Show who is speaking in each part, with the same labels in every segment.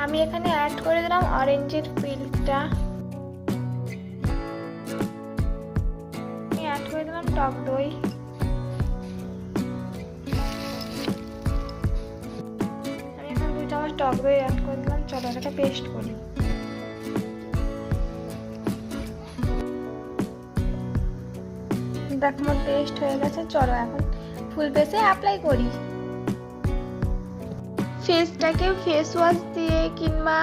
Speaker 1: আমি এখানে অ্যাড করে দিলাম অরেঞ্জের পিলটা, অ্যাড করে দিলাম টক দই, আমি এখানে 2 চামচ টক দই অ্যাড করে দিলাম। চলো এটা পেস্ট করি। দেখো আমার পেস্ট হয়ে গেছে। চলো এখন ফুল ফেসে অ্যাপ্লাই করি। ফেসটাকে ফেস ওয়াশ দিয়ে কিংবা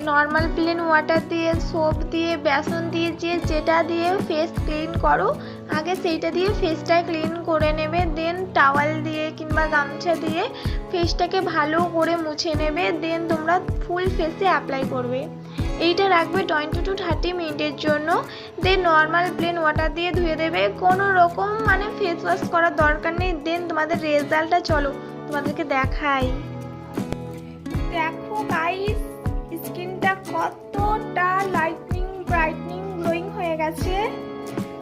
Speaker 1: নর্মাল প্লেন ওয়াটার দিয়ে, সোপ দিয়ে, বেসন দিয়ে, যেটা দিয়ে ফেস ক্লিন করো আগে সেইটা দিয়ে ফেসটা ক্লিন করে নেবে। দেন টাওয়াল দিয়ে কিংবা গামছা দিয়ে ফেসটাকে ভালো করে মুছে নেবে। দেন তোমরা ফুল ফেসে অ্যাপ্লাই করবে। এইটা রাখবে 20 to 30 মিনিটের জন্য। দেন নর্মাল প্লেন ওয়াটার দিয়ে ধুয়ে দেবে, কোনো রকম ফেস ওয়াশ করার দরকার নেই। দেন তোমাদের রেজাল্টটা চলো তোমাদেরকে দেখাই। দেখো গাইস, স্কিনটা কতটা লাইটনিং, ব্রাইটনিং, গ্লোয়িং হয়ে গেছে।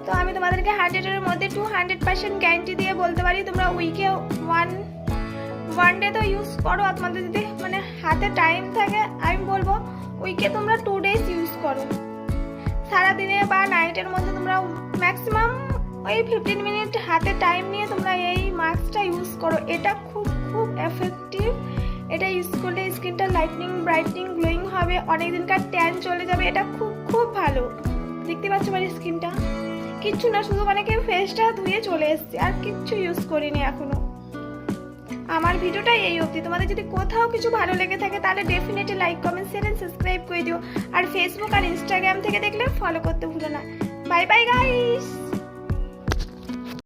Speaker 1: তো আমি তোমাদেরকে 100-এর মধ্যে 200% গ্যারান্টি দিয়ে বলতে পারি, তোমরা উইকে ওয়ান ডে তো ইউজ করো। আর তোমাদের যদি হাতে টাইম থাকে, আমি বলবো উইকে তোমরা 2 days ইউজ করো। সারাদিনে বা নাইটের মধ্যে তোমরা ম্যাক্সিমাম ওই 15 মিনিট হাতে টাইম নিয়ে তোমরা এই মাস্কটা ইউজ করো। এটা খুব খুব এফেক্টিভ। এটা ইউজ করলে স্কিনটা লাইটনিং, ব্রাইটনিং, গ্লোয়িং হবে, অনেকদিনকার ট্যান চলে যাবে। এটা খুব খুব ভালো। দেখতে পাচ্ছ আমার স্কিনটা, কিচ্ছু না, শুধু ফেসটা ধুয়ে চলে এসেছে, আর কিচ্ছু ইউজ করিনি এখনো। আমার ভিডিওটা এই অবধি। তোমাদের যদি কোথাও কিছু ভালো লেগে থাকে তাহলে definitely like, comment, share and subscribe করে দিও। আর ফেসবুক আর ইনস্টাগ্রাম থেকে দেখলে ফলো করতে ভুলো না। Bye bye guys.